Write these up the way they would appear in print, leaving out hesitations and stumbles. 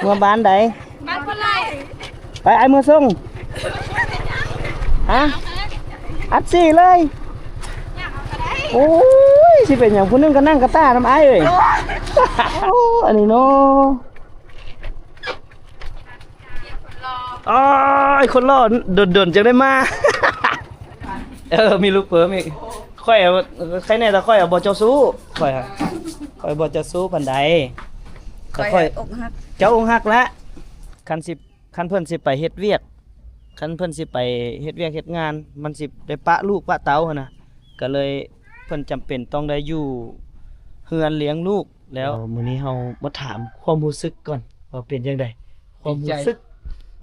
เมื่อบ้านใดบ้านคนไรไปไอ้เมื่อส่งฮะอัดสี่เลยโอ้ยสิเป็นอย่างผู้นึงก็นั่งกระต้าน้ำไอ้เลยโอ้อันนี้เนาะอ๋อไอ้คนรอโดนๆจะได้มามีลูกเปิมอีกค่อยใครแน่แต่ค่อยบ่เจ้าสู้ค่อยฮะค่อยบ่เจ้าสู้ปานใดแต่ค่อยอกหักเจ้าองค์ฮักละคันเพิ่นสิไปเฮ็ดเวียกคันเพิ่นสิไปเฮ็ดเวียกเฮ็ดงานมันสิได้ปะลูกปะเต้าหั่นน่ะก็เลยเพิ่นจำเป็นต้องได้อยู่เฮือนเลี้ยงลูกแล้วมื้อนี้เฮามาถามความรู้สึกก่อนว่าเป็นจังได๋ความรู้สึก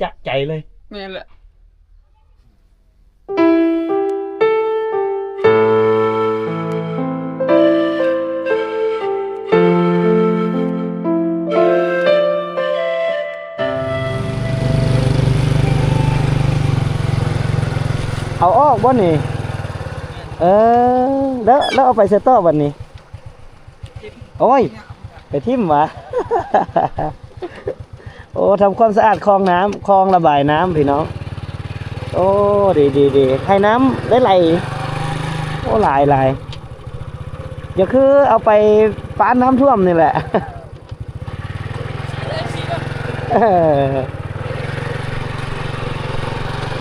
จากใจเลยแม่นแหละเอาออกบ่นี่แล้วเอาไปเซตอวันนี้โอ้ยไปทิ่มวะ โอ้ทำความสะอาดคลองน้ำคลองระบายน้ำพี่น้องโอ้ดีให้น้ำได้ไหลโอ้หลายอย่าคือเอาไปป้านน้ำท่วมนี่แหละ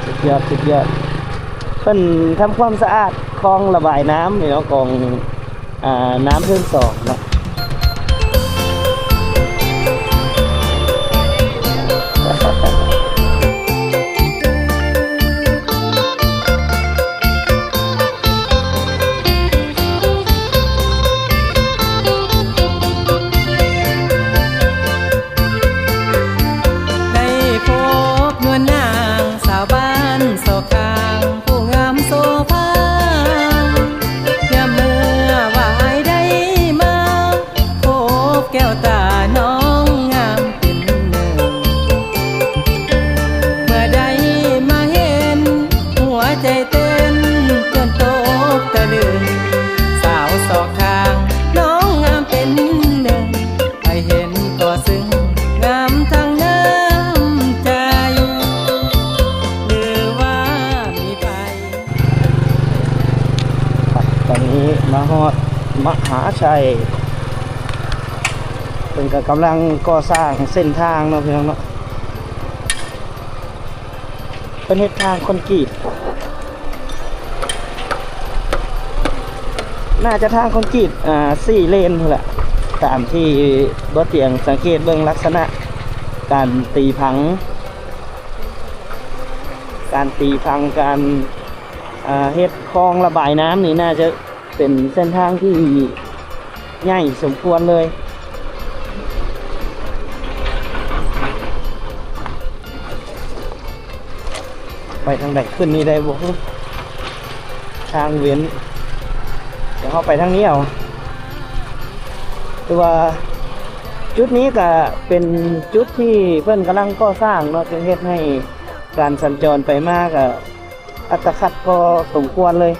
สุดยอดเพิ่นทำความสะอาดคลองระบายน้ำนี่เนาะกองน้ำเพิ่มสองเนาะมาฮอดมหาชัยเป็นกำลังก่อสร้างเส้นทางเนาะพี่น้องเนาะเป็นเฮ็ดทางคอนกรีตน่าจะทางคอนกรีต4 เลนแหละตามที่บ่เตียงสังเกตเบิ่งลักษณะการตีพังการเฮ็ดคลองระบายน้ำนี่น่าจะเป็นเส้นทางที่ใหญ่สมควรเลยไปทางไหนขึ้นนี่ได้บ่ทางเวียนเดี๋ยวเข้าไปทางนี้เอาคือว่าจุดนี้ก็เป็นจุดที่เพิ่นกำลังก่อสร้างเนาะจึงเฮ็ดให้การสัญจรไปมากอัตคัดพอสมควรเลย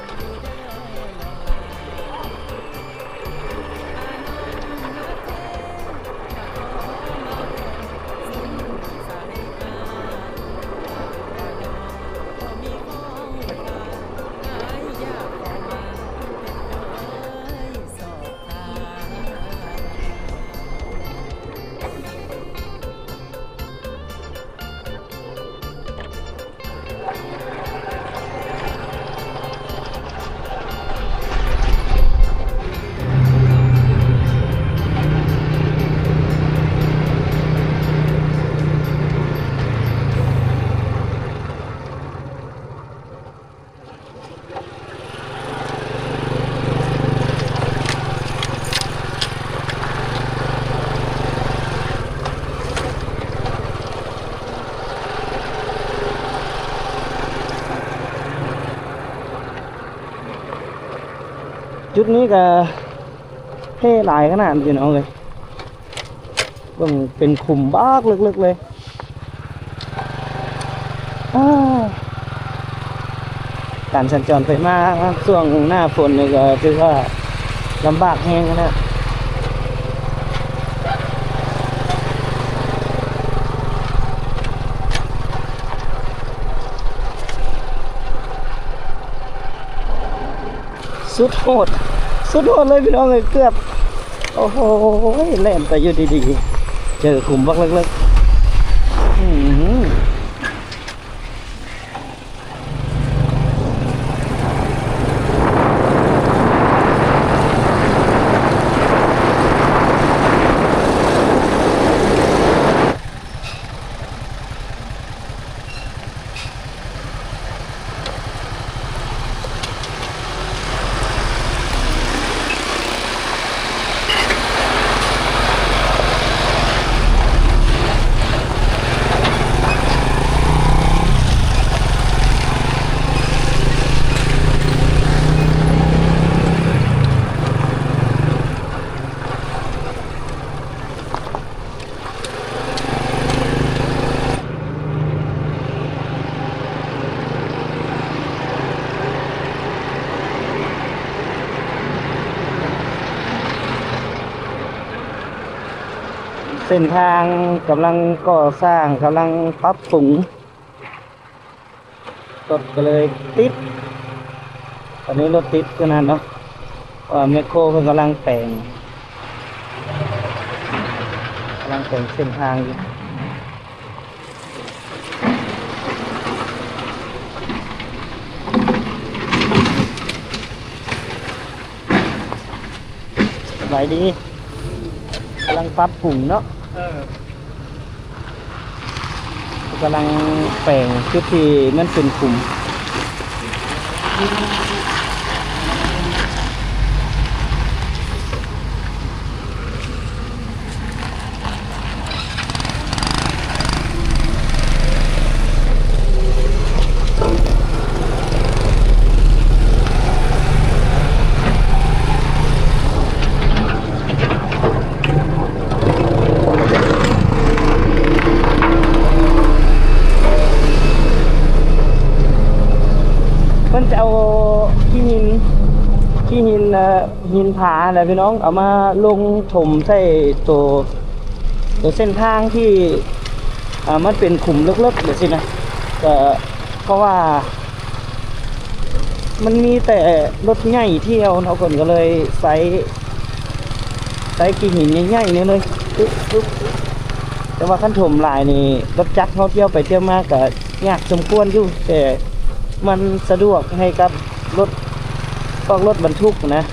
จุดนี้ก็เท่หลายขนาดพี่น้องเลยเป็นขุมบ้ากลึกๆเลยการสัญจรไปมาช่วงหน้าฝนนี่ก็ถือว่าลำบากแห้งนะ สุดโหดสุดโหดเลยพี่น้องเลยเกือบโอ้โหแล่นไปอยู่ดีๆเจอขุมบักเล็กๆเส้นทางกำลังก่อสร้างกำลังปรับปรุงรถก็เลยติดตอนนี้รถติดขนาดเนาะว่าแมคโครเพิ่งกำลังแต่งเส้นทางอยู่สบายดีกำลังปรับปรุงเนาะกำลังแปลงจุดที่มันเป็นกลุ่มมันจะเอาขี้หินหินผาอะไรพี่น้องเอามาลงถมใส่ตัวเส้นทางที่มันเป็นขุมลึกๆเดี๋ยวสินะก็เพราะว่ามันมีแต่รถใหญ่เที่ยวเนาะคนก็เลยใส่ขี้หินใหญ่ๆนี่เลยแต่ว่าขั้นถมหลายนี่รถจักรเขาเที่ยวไปเที่ยวมาก็ยากสมควรอยู่แต่มันสะดวกให้กับรถบรรทุกนะ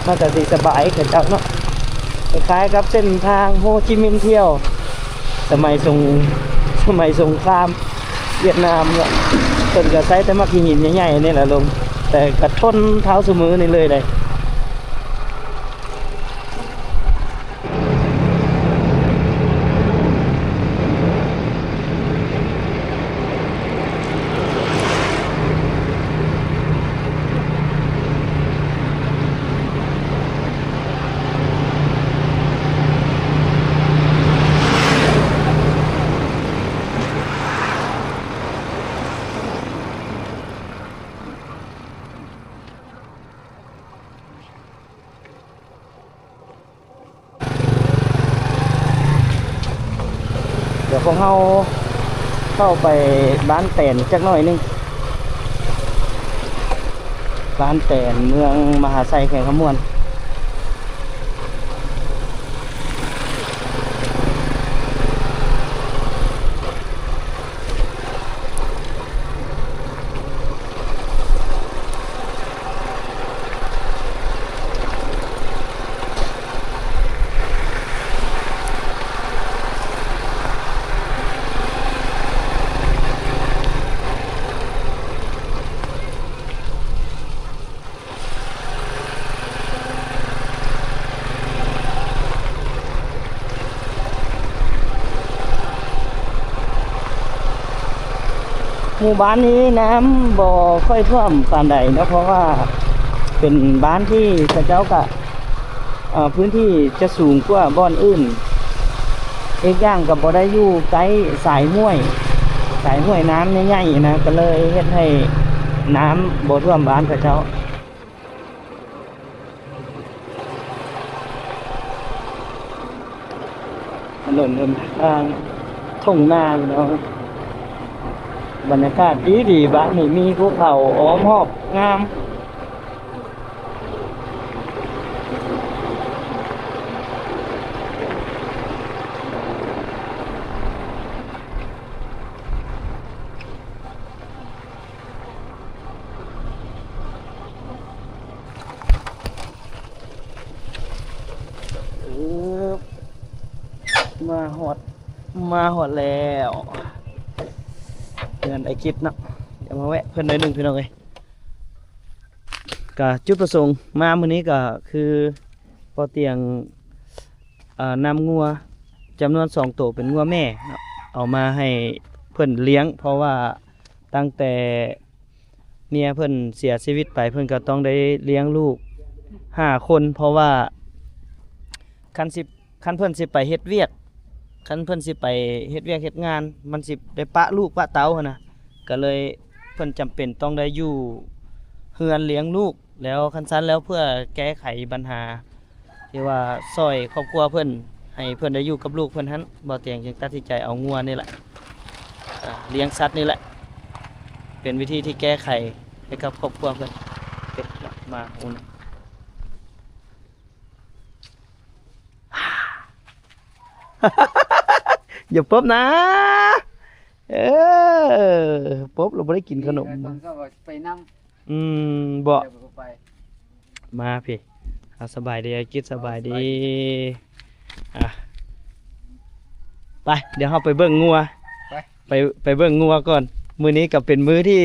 น่าจะสบายกับเจ้าเนาะคล้ายๆกับเส้นทางโฮจิมินห์เที่ยวสมัยสงครามเวียดนามเนี่ยต้นกระไซแต่มาขี้หินใหญ่ๆนี่แหละลงแต่กระทนเท้าสมือนี่เลยเดี๋ยวพวกเราเข้าไปบ้านแตนจักหน่อยนึงบ้านแตนเมืองมหาไซแข่งขมวนหมู่บ้านนี้น้ำบ่ค่อยท่วมปานใดนะเพราะว่าเป็นบ้านที่พระเจ้ากะพื้นที่จะสูงกว่าบ้านอื่นอีกอย่างกับบ่ได้อยู่ใกล้สายห้วยน้ำใหญ่ๆนะก็เลยเฮ็ดให้น้ำบ่ท่วมบ้านพระเจ้าถนนทางทุ่งนาเนาะบรรยากาศดีบ้านนี้มีภูเขาอ้อมรอบงาม ฮอดมาฮอดแล้วเงินไอ้คิดเนาะเดี๋ยวมาแวะเพิ่นหน่อยหนึงพี่น้องเอ้ยก็จุดประสงค์มามื้อนี้ก็คือพอเตียงนำงัวจำนวน2ตัวเป็นงัวแม่เนาะเอามาให้เพิ่นเลี้ยงเพราะว่าตั้งแต่เมียเพิ่นเสียชีวิตไปเพิ่นก็ต้องได้เลี้ยงลูก5คนเพราะว่าคันเพิ่นสิไปเฮ็ดเวียกคันเพิ่นสิไปเฮ็ดเวียกเฮ็ดงานมันสิได้ปะลูกปะเต้าหั้นนะก็เลยเพิ่นจำเป็นต้องได้อยู่เฮือนเลี้ยงลูกแล้วคันซั้นแล้วเพื่อแก้ไขปัญหาที่ว่าซอยครอบครัวเพิ่นให้เพิ่นได้อยู่กับลูกเพิ่นหั้นบ่เตียงจึงตัดสินใจเอางัวนี่แหละเลี้ยงสัตว์นี่แหละเป็นวิธีที่แก้ไขให้กับครอบครัวเพิ่นเป็ดมาอุ่น อย่าป๊บนะเออป๊บเราไม่ได้กินขนม ต้องก็ไปนำบ่ เดี๋ยวก็ไป มาพี่สบายดีกิดสบายดีอ่ะไปเดี๋ยวเราไปเบิ่งงัวไปเบิ่งงัวก่อนมื้อนี้ก็เป็นมื้อที่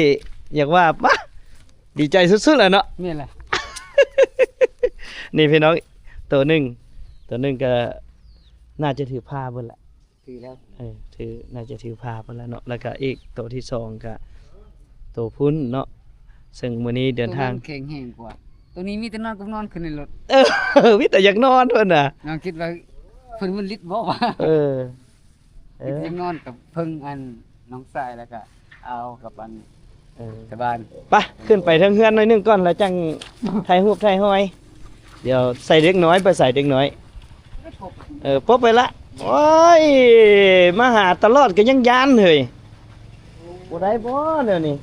อยากว่าปะดีใจสุดๆเลยเนาะ นี่แหละ นี่พี่น้องตัวหนึ่งก็น่าจะถือผ้าเบิ่นแหละ ถือแล้ว ถือน่าจะถือผ้าเบิ่นแล้วเนาะแล้วก็อีกตัวที่สองก็ตัวพุ้นเนาะซึ่งมื้อนี้เดินทาง ตัวแข็งแห้งกว่าตัวนี้มีแต่นอนกับนอนขึ้นในรถ มีแต่อยากนอนเพิ่นน่ะ น้องคิดว่าเพิ่นมันลิดบ่ว่า คิด อยากนอนกับเพิ่งอันน้องทรายแล้วก็เอากับอัน เออ ตะบ้าน ไปขึ้นไปเทิงเฮือนหน่อยหนึงก่อนแล้วจังถ่ายรูปถ่ายห้อยเดี๋ยวใส่เด็กน้อยไปใส่เด็กน้อยปบไปละโอ้ยมาหาตลอดก็ยังยานเฮ้ยบ่ได้บ่เดี๋ยวนี้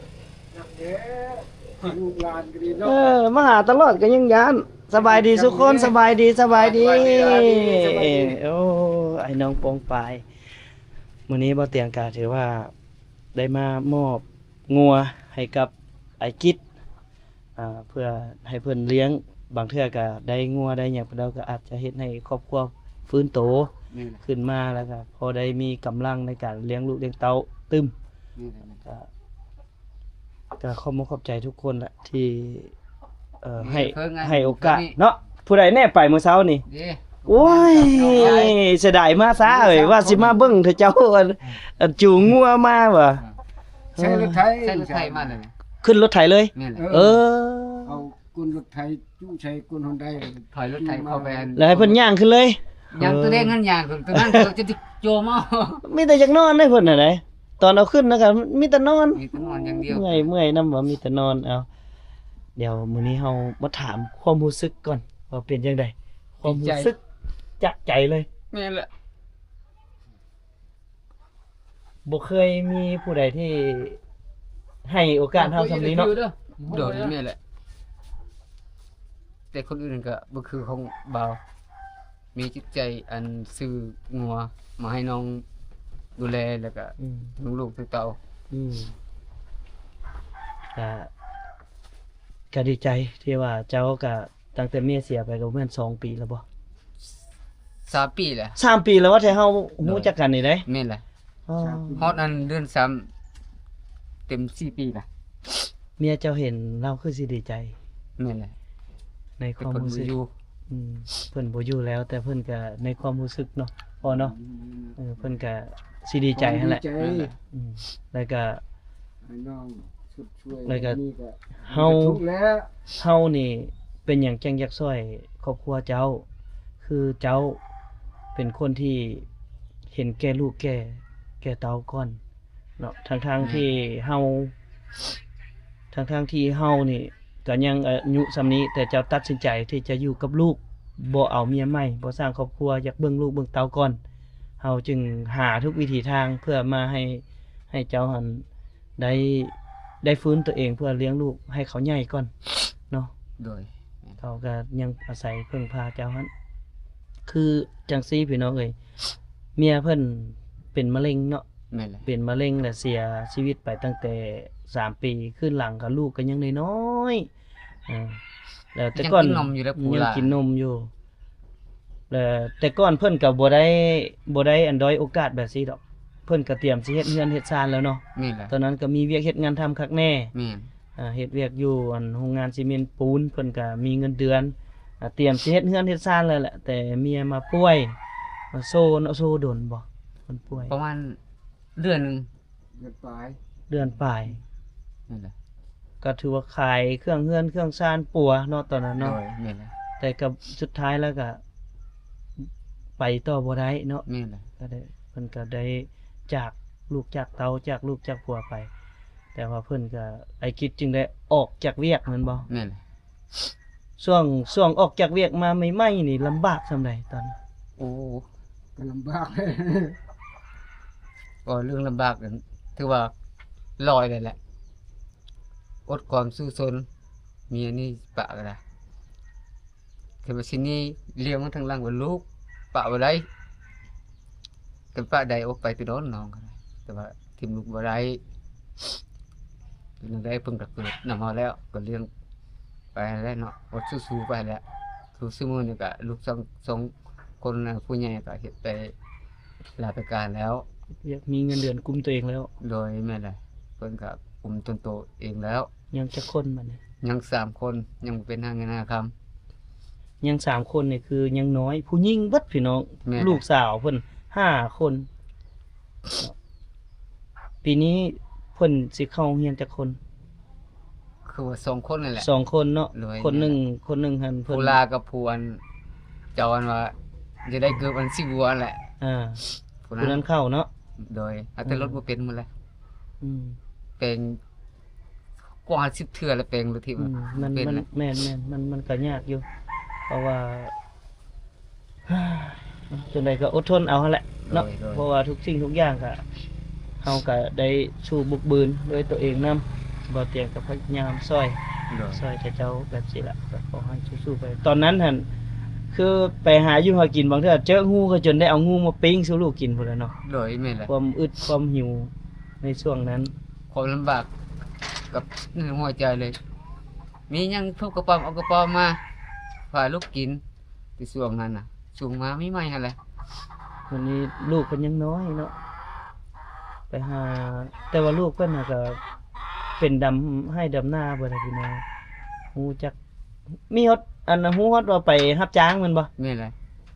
มาหาตลอดก็ยังยานสบายดีทุกคนสบายดีโอ้ไอ้น้องโปงปายมื้อนี้บ่เตียงกาถือว่าได้มามอบงัวให้กับไอ้กิจเพื่อให้เพิ่นเลี้ยงบางเทื่อก็ได้งัวได้หยังเราก็อาจจะเฮ็ดให้ครอบครัวฟื้นโต นี่แหละ ขึ้นมาแล้วก็พอได้มีกำลังในการเลี้ยงลูกเลี้ยงเต้าตึม นี่แหละ ก็ขอบคุณขอบใจทุกคนแหละที่ให้ เพิ่งอัน ให้โอกาส นี่ เนาะผู้ใดแน่ไปมื้อเช้านี่ เด้ โอ้ยเสียดายมาซะเอ้ยว่าสิมาเบิ่งเถอะเจ้าอันจูงงัวมาว่ะ ใช้รถไถ ใช้รถไถมาเลย ขึ้นรถไถเลย นี่แหละ เออ เอากุนรถไถจู้ใช้กุนฮอนได้ ถอยรถไถเข้าไปอัน แล้วให้เพิ่นย่างขึ้นเลย ยางตัวเด้งนั่นยางตัวนั้นตัวจะโจมเอา มีแต่อยากนอนได้เพิ่นน่ะไดตอนเอาขึ้นนะครับมีแต่นอน มีแต่นอนอย่างเดียว เมื่อยนำว่ามีแต่นอนเอาเดี๋ยวมื้อนี้เฮามาถามความรู้สึกก่อนว่าเป็นจังไดความรู้สึกจากใจเลย นี่แหละ บ่เคยมีผู้ใดที่ให้โอกาสเฮาซำนี้เนาะ โดดนี่แหละแต่คนอื่นก็บ่คือของเบามีจิตใจอันซื่องัวมาให้น้องดูแลแล้วก็ อืม ลูกๆเต่า อืมก็ก็ดีใจที่ว่าเจ้าก็ตั้งแต่เมียเสียไปก็ประมาณ2 ปีแล้วบ่ 3 ปีแหละ 3 ปีแล้วว่าที่เฮารู้จักกันนี่เด้ แม่นแหละ อ๋อ ฮอดอันเดือน3เต็ม4 ปีละ เมียเจ้าเห็นเราคือสิดีใจ แม่นแหละ ในค เป็น วาม คน รู้ บ่ สึก อยู่ เพิ่นบ่อยู่แล้ว แต่เพิ่นก็ในความรู้สึกเนาะพอเนาะเพิ่นก็สิดีใจหั่นแหละ ใจ อืมแล้วก็ ให้น้องสุดช่วย แล้วก็ นี่ก็ เฮา ทุกข์แล้ว เฮานี่เป็นหยังจังอยากช่วยครอบครัวเจ้า คือเจ้าเป็นคนที่เห็นแก่ลูกแก่เต้าก่อนเนาะทั้งๆที่เฮาทั้งๆที่เฮานี่ก็ยังอายุส่ำนี้ แต่เจ้าตัดสินใจที่จะอยู่กับลูกบ่เอาเมียใหม่บ่สร้างครอบครัวอยากเบิ่งลูกเบิ่งเต้าก่อนเฮาจึงหาทุกวิถีทางเพื่อมาให้เจ้าหันได้ฟื้นตัวเองเพื่อเลี้ยงลูกให้เขาใหญ่ก่อนเนาะ โดย เขาก็ยังอาศัยพึ่งพาเจ้าหันคือจังซี่พี่น้องเอ้ยเมียเพิ่นเป็นมะเร็งเนาะ แม่นแหละ เป็นมะเร็งและเสียชีวิตไปตั้งแต่3 ปีขึ้นหลังกับลูกก็ยังน้อยๆแล้วแต่ก่อน ยังกินนมอยู่แล้วปู ยัง ล่ะ กินนมอยู่ แต่ก่อนเพิ่นก็บ่ได้อันด้อยโอกาสแบบซี่ดอกเพิ่นก็เตรียมสิเฮ็ดเรือนเฮ็ดศาลแล้วเนาะ แม่นแหละ ตอนนั้นก็มีเวียกเฮ็ดงานทำคักแน่ แม่น เฮ็ดเวียกอยู่อันโรงงานซีเมนต์ปูนเพิ่นก็มีเงินเดือนเตรียมสิเฮ็ดเรือนเฮ็ดศาลแล้วแหละแต่เมียมาป่วยมาโซเนาะโซโดนบ่เพิ่นป่วย ประมาณเดือนหนึง เดือนปลาย เดือนปลาย นั่นแหละ ก็ถือว่าขายเครื่องเรือนเครื่องศาลปัวเนาะตอนนั้น โด เนาะ ยแม่นแหละ แต่ก็สุดท้ายแล้วก็ไปต่อบ่ได้เนาะ แม่นแหละ ก็ได้เพิ่นก็ได้จากลูกจากเตาจากลูกจากผัวไป แต่ว่าเพิ่นก็ไอ้คิดจึงได้ออกจากเวียกแม่นบ่ แม่นแหละ ช่วงออกจากเวียกมาใหม่ๆนี่ลำบากส่ำใดตอน โอ้ ก็ลำบากเลย ก็เรื่องลำบากนั้นถือว่าลอยเลยแหละอดความสู้ซนเมียนี่ปะก็ได้คือว่าสินี้เลี้ยงมันทั้งหลังว่าลูกปะบ่ได้กันปะใดออกไปตัวโดนน้องก็ได้แต่ว่าทิ่มลูกบ่ได้นึงได้เพิ่งก็เกิดนำมาแล้วก็เลี้ยงไปแล้วเนาะอดสู้ๆไปแล้วคือซุมื้อนี้ก็ลูกสองคนน่ะผู้ใหญ่ก็เฮ็ดไปลาไปการแล้ว เวียกมีเงินเดือนกุมตัวเองแล้ว โดยแม่นแหละเพิ่นก็คุมตนโตเองแล้ว ยังจักคนบัดนี้ ยัง3คนยังบ่เป็นหาเงินหาคำ ยัง3คนนี่คือยังน้อยผู้หญิงเบิดพี่น้อง แม่น ลูกสาวเพิ่น5คนปีนี้เพิ่นสิเข้าโรงเรียนจักคน คือว่า2คนนั่นแหละ 2คนเนาะ รวย คนหนึ่งหั่นเพิ่น ผู้ลากับผู้อันเจ้าอันว่าจะได้เกิดวันสิบวันแหละ อ่า ผู้ ผู้ นั้ นั้น นเข้าเนาะ โดยอาจจะรถบ่เป็นหมดแล้ว อืม เป็นกว่า10เทื่อแล้วเป็นรถที่ อื ว่าม มัน เป็น มัน แล้ว แม่นมันก็ยากอยู่ เพราะว่า จนใดก็อดทนเอาหั่นแหละเนาะ โดย เพราะว่าทุกสิ่งทุกอย่างก็เฮาก็ได้สู้บุกบืนด้วยตัวเองนํบ่เตียงก็พยายามซอย โดย ซอยแต่เจ้าแบบสิล่ะก็ขอให้สู้ๆไป ตอนนั้นหั่นคือไปหาอยู่หากินบางเทื่อเจองูก็จนได้เอางูมาปิ้งสู่ลูกกินพุ่นแหล้วเนาะ โดยแม่นแหละ ความอึดความหิวในช่วงนั้น ความลำบากกับหัวใจเลย มีหยังทุกกระป๋อมเอากระป๋อมมาพาลูกกินที่ช่วงนั้นน่ะช่วงมามีใหม่หั่นแหละ วันนี้ลูกเพิ่นยังน้อยเนาะไปหา แต่ว่าลูกเพิ่นน่ะก็เป็นดำให้ดำหน้าบ่ได้พี่น้องฮู้จักมีฮอดอันน่ะฮู้ฮอดว่าไปรับจ้างแม่นบ่ แม่นแหละ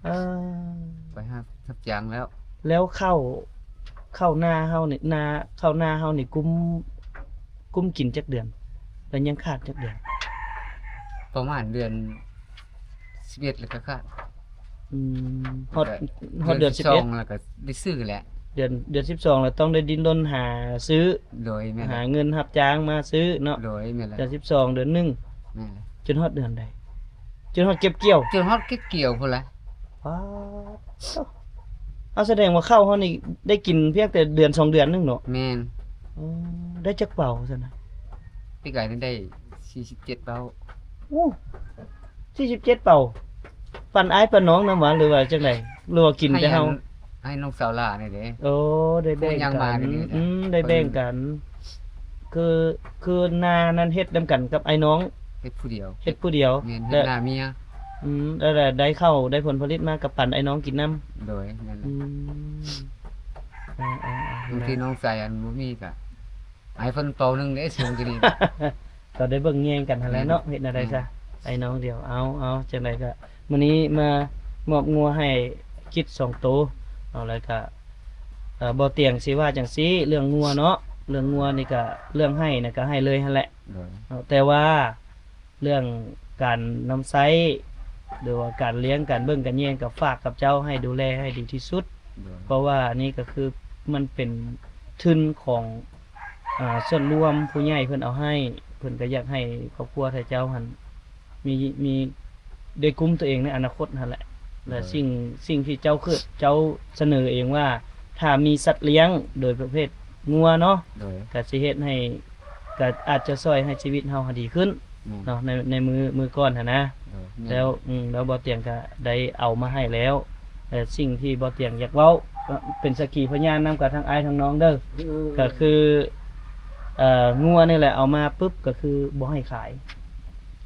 เออ ไปหาทับจางแล้ว แล้วเข้าหน้าเฮานี่เข้าหน้าเฮานี่กุมกินจักเดือน แล้วยังขาดจักเดือน ประมาณเดือน11แล้วก็ขาด อืมฮอดเดือน 12แล้วก็ได้ซื้อแหละ 11เดือน12แล้วต้องได้ดิ้นรนหาซื้อ โดยแม่นแห หา ละ เงินรับจ้างมาซื้อเนาะ โดยแม่นแหละ เดือน12เดือนหนึ่ง แม่นแหละ จนฮอดเดือนใดจนฮอดเก็บเกี่ยว จนฮอดเก็บเกี่ยวพุ่นละ ว้าวเอาแสดงว่าข้าวเฮานี่ได้กินเพียงแต่เดือน2เดือนนึงเนาะ แม่น อ๋อได้จักเป่าซั่นน่ะ พี่ไก่นี่ได้47เป้า โอ้47เป่าปั่นอ้ายปั่นน้องนำหวานหรือว่าจังไดหรือว่ากินแต่เฮา ให้น้องสาวหลานี่เด้ โอ้ได้แบ่ง โอ้ยัง กั มาน นี่นะ ได้แบ่งกัน คือนานั้นเฮ็ดนํกันกับไอ้น้อง เฮ็ดผู้เดียว เฮ็ดผู้เดียว แม่นเฮ็ และ ดหน้าเมีย แล้วได้เข้าได้ผลผลิตมากับปั่นไอ้น้องกินนํ โดยนั่นแหละ บางทีน้องใส่อันบ่มีก็ให้เพิ่นเป่าหนึงเด้สูงกว่านี้ ก็ได้เบิ่งแย่งกันหั่นแหละเนาะเฮ็ดอะไรซะไอ้น้องเดียวเอาจังไดก็มื้อนี้มามอบงัวให้คิด2โตวเอาแล้วก็บ่เตียงสิว่าจังซี่เรื่องงัวเนาะเรื่องงัวนี่ก็เรื่องให้น่ะก็ให้เลยหั่นแหละ โดย แต่ว่าเรื่องการนำไซหรือว่าการเลี้ยงการเบิ่งกันแย่งกับฝากกับเจ้าให้ดูแลให้ดีที่สุด โดย เพราะว่านี่ก็คือมันเป็นทุนของส่วนรวมผู้ใหญ่เพิ่นเอาให้เพิ่นก็อยากให้ครอบครัวไทเจ้าหั่นมีได้กุมตัวเองในอนาคตนั่นแหละและสิ่งที่เจ้าคือเจ้าเสนอเองว่าถ้ามีสัตว์เลี้ยงโดยประเภทงัวเนาะ โดย ก็สิเฮ็ดให้ก็อาจจะช่วยให้ชีวิตเฮาดีขึ้น แม่น เนาะในมือก่อนหั่นนะ โดยม่น แล้วบ่เตียงก็ได้เอามาให้แล้วแต่สิ่งที่บ่เตียงอยากเว้าก็เป็นสักขีพยานนำกับทั้งอ้ายทั้งน้องเด้อก็คืองัวนี่แหละเอามาปุ๊บก็คือบ่ให้ขาย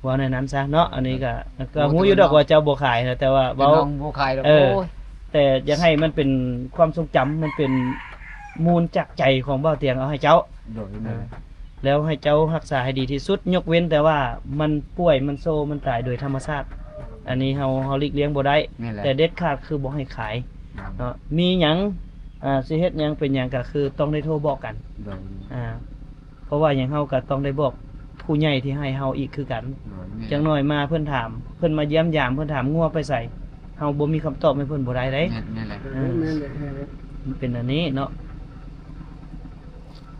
ว่าในนั้นซะเนาะอันนี้ก็ฮู้อยู่ดอกว่าเจ้าบ่ขายนะแต่ว่า เว้า เว้า น้องบ่ขายดอก เอ โอ้ อ แต่อยากให้มันเป็นความทรงจำมันเป็นมูลจากใจของเบ้าเตียงเอาให้เจ้า โดยนั่นแหละ แล้วให้เจ้ารักษาให้ดีที่สุดยกเว้นแต่ว่ามันป่วยมันโซมันตายโดยธรรมชาติอันนี้เฮาหลีกเลี่ยงบ่ได้ นี่แหละ แต่เด็ดขาดคือบ่ให้ขายเนาะมีหยังสิเฮ็ดหยังเป็นหยังก็คือต้องได้โทรบอกกัน โดย เพราะว่าหยังเฮาก็ต้องได้บอกผู้ใหญ่ที่ให้เฮาอีกคือกัน โดยนี่ จังน้อยมาเพิ่นถามเพิ่นมาเยี่ยมยามเพิ่นถามงัวไปใส่เฮาบ่มีคำตอบให้เพิ่นบ่ได้เด้ นี่แหละ แม่นเลยแม่นเลย มันเป็นอันนี้เนาะ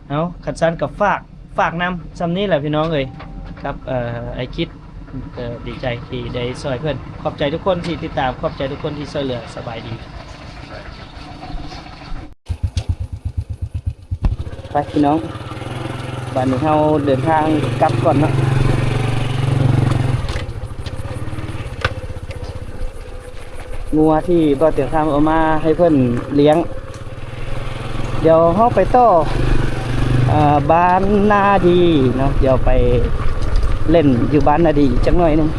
เอาขัดสั้นกับฝากนำซำนี้แหละพี่น้องเอ้ยครับไอคิดดีใจที่ได้ซอยเพิ่นขอบใจทุกคนที่ติดตามขอบใจทุกคนที่ช่วยเหลือสบายดีไปพี่น้องบัดนี้เฮาเดินทางกลับก่อนเนาะงัวที่บ่เตียงทำเอามาให้เพิ่นเลี้ยงเดี๋ยวเฮาไปต่อบ้านนาดีเนาะเดี๋ยวไปเล่นอยู่บ้านนาดีจังหน่อยหนึง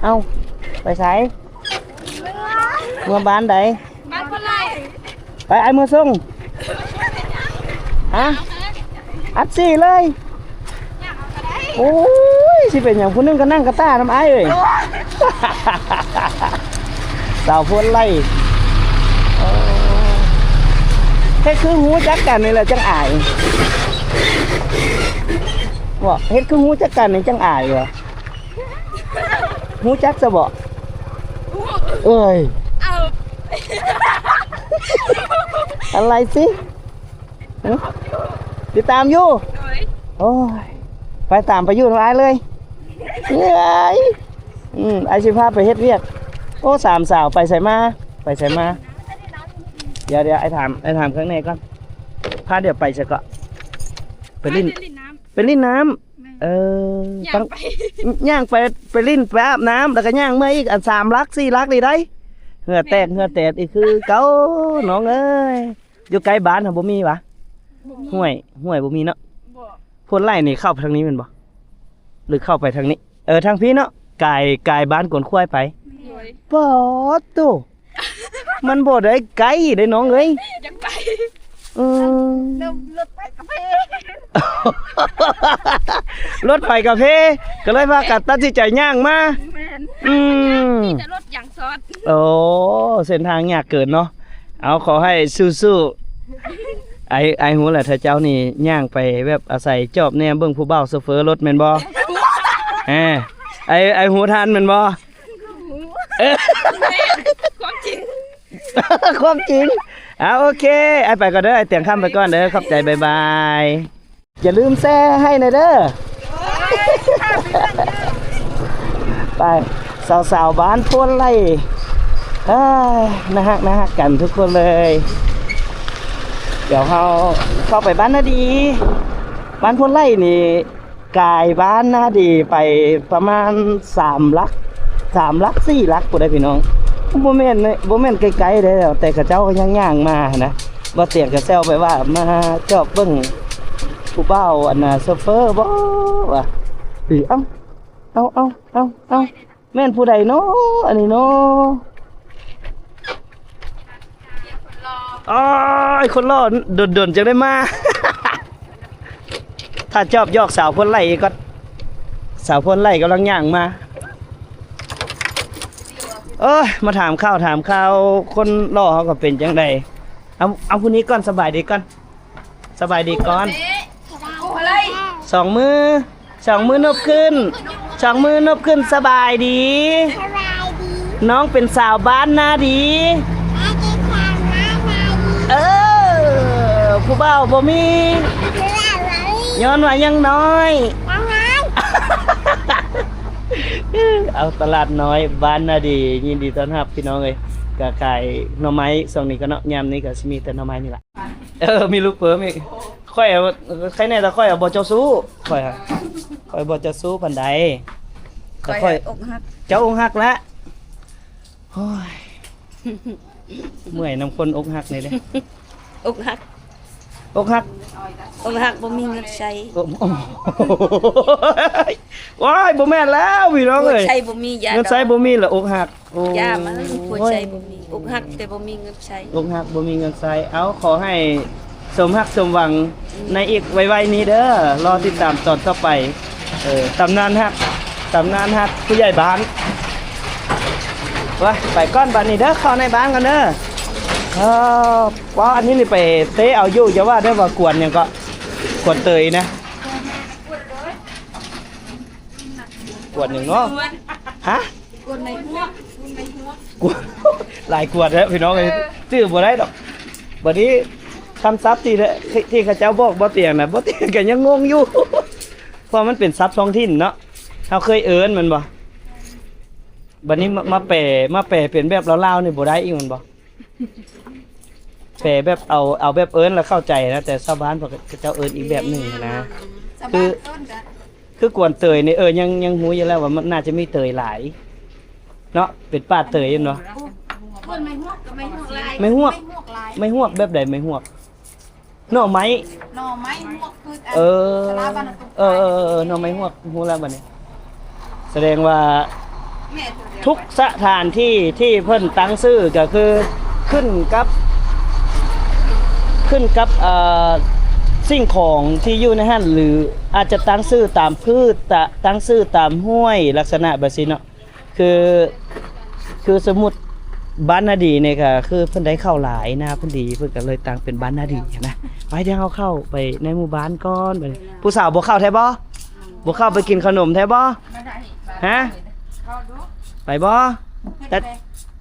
เอ้าไปไสเมื่อบ้านใด บ้านคนไร ไปไอ้มือส่งฮะอัดสี่เลย โอ้ยสิเป็นอย่างผู้หนึงก็นั่งกระต้าน้ำไอ้เอ้ย สาวพ้นไล่โอ้เฮ็ดคือหูจักกันนี่แหละจังอายบ่เฮ็ดคือหูจักกันนี่จังอายเหรอหูจักซะบ่เอ้ย เอา อะไรสิฮะติดตามอยู่ โดย โอ้ย ไปตามไปอยู่ทางไอ้เลยเหนื่อยไอสิพาไปเฮ็ดเวียก โอ้สามสาวไปใส่มา ไปใส่มา เดี๋ยวไอถามข้างในก่อน พาเดี๋ยวไปซะก็ไปลิ้น ลิ้นน้ ไปลิ้นน้ำ ำ อยา ต้อง กไป ย่างไปลิ้นไปอาบน้ำแล้วก็ย่างเมื่ออีกอัน3 ลัก 4 ลักนี่ได้เหงื่อแตกอีกคือเก้าน้องเอ้ยอยู่ไกลบ้านหั่นบ่มีวะห้วยบ่มีเนาะ บ่ พ่นไล่นี่เข้าไปทางนี้แม่นบ่หรือเข้าไปทางนี้ทางพี่เนาะกายบ้านกวนควายไป โดย ปอดโตมันบ่ได้ไกลได้น้องเอ้ย อยากไป อืม เริ่มรถไปกาแฟ รถไฟกาแฟก็เลยพากันตัดสินใจย่างมา แม่น อืม มีแต่รถอย่างซอด โอ้เส้นทางยากเกินเนาะเอาขอให้สู้ๆไอหูแหละถ้าเจ้านี่ย่างไปแบบอาศัยจอบแนมเบิ่งผู้เฒ่าโซเฟอร์รถแม่นบ่ไอหูทานแม่นบ่ ความจริง ความจริงโอเคไอไปก่อนเด้อไอเตียงข้ามไปก่อนเด้อขอบใจบ๊ายบายอย่าลืมแซ่ให้หน่อยเด้อไปสาวๆบ้านโพนไร่นะฮะกันทุกคนเลย เดี๋ยวเราเข้าไปบ้านนาดีบ้านโพนไร่นี่กายบ้านนาดีไปประมาณ3 ลัก 4 ลักกูได้พี่น้องบ่แม่นไกลๆเด้อแต่เขาเจ้าก็ยังย่างมานะบ่เตียงก็แซวไปว่ามาจอบเบิ่งผู้เฒ่าอันน่ะโซเฟอร์บ่ว่ะเอ้าแม่นผู้ใดเนาะอันนี้เนาะอ๋อไอ้คนรอดนจังได้มา ถ้าชอบยอกสาวพ้นไล่ก็สาวพ้นไล่กำลังย่างมามาถามข้าวคนรอเขาก็เป็นจังไดเอาคนนี้ก่อนสบายดีก่อนอะไร 2 มือนบขึ้น2 มือนบขึ้นสบายดี น้องเป็นสาวบ้านนาดีผู้บ่าวบ่มีย้อนว่ายังน้อย เอาตลาดน้อยบ้านนาดียินดีต้อนรับพี่น้องเอ้ยก็ขายหน่อไม้ช่วงนี้ก็เนาะยามนี้ก็สิมีแต่หน่อไม้นี่ล่ะมีลูกเปิ้มอีก ค่อยเอาใครแน่แต่ค่อยเอาบ่เจ้าสู้ค่อยฮะค่อยบ่เจ้าสู้ปานใดแต่ค่อย อกหัก เจ้าอกหักแล้วโอ้ยเมื่อยนำคนอกหักนี่เด้ อกหัก อกหัก อกหักบ่มีเงินใช้ โอ้โหว้ายบ่แม่นแล้วพี่น้อง หัว เอ้ย ใจบ่มียา เงินใช้บ่มีเหรออกหักโอ้ ยามันหัวใจบ่มีอกหักแต่บ่มีเงินใช้ อกหักบ่มีเงินใช้เอาขอให้สมฮักสมหวังในอีกไวๆนี้เด้อรอติดตามตอนต่อไปตำนานฮักผู้ใหญ่บ้านว่าไปก้อนบ้านนี้เด้อเข้าในบ้านกันเด้อว่าอันนี้นี่ไปเตะเอาอยู่จะว่าได้ว่ากวนหยังก็กวนเตยนะกวนหยังเนาะฮะ คนในหัว กวนหลายกวนแล้วพี่น้องเอ้ยชื่อบ่ได้ดอกบัดนี้คำศัพท์ที่เขาเจ้าบอกบ่เตียงน่ะบ่เตียงก็ยังงงอยู่ เพราะมันเป็นศัพท์ท้องถิ่นเนาะเฮาเคยเอิ้นมันบ่บัดนี้มาแปลเป็นแบบลาวๆนี่บ่ได้อีกมันบ่แปลแบบเอาแบบเอิ้นแล้วเข้าใจนะแต่ชาวบ้านเขาเจ้าเอิ้นอีกแบบหนึงนะคือกวนเตยนี่ยังฮู้อยู่แล้วว่ามันน่าจะมีเตยหลายเนาะเป็นป่าเตยเนาะ คนไม่หัวก็ไม่หัวลาย ไม่ฮวก ลาย ไม่ฮวกแบบใดไม่ฮวกหน่อไม้ หน่อไม้หัวคือ เออหน่อไม้ฮวกฮู้แล้วบัดนี้แสดงว่า แม่ ทุกสถานที่ที่เพิ่นตั้งชื่อก็คือขึ้นกับสิ่งของที่อยู่ในหั่นหรืออาจจะตั้งชื่อตามพืชตั้งชื่อตามห้วยลักษณะแบบนี้เนาะคือสมมุติบ้านนาดีเนี่ยก็คือเพิ่นได้เข้าหลายนะเพิ่นดีเพิ่นก็เลยตั้งเป็นบ้านนาดีนะไปเดี๋ยวเฮาเข้าไปในหมู่บ้านก่อนบัดนี้ผู้สาวบ่เข้าแท้บ่บ่เข้าไปกินขนมแท้บ่ฮะไปบ่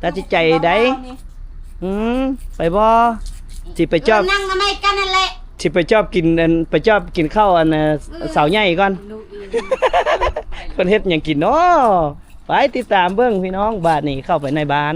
ตัดสินใจได้ไปบ่สิไปจอบ นั่งทำไมกันนั่นแหละ สิไปจอบกินข้าวอันสาวใหญ่ก่อน เพิ่นเฮ็ดหยังกินเนาะไปติดตามเบิ่งพี่น้องบ้านนี้เข้าไปในบ้าน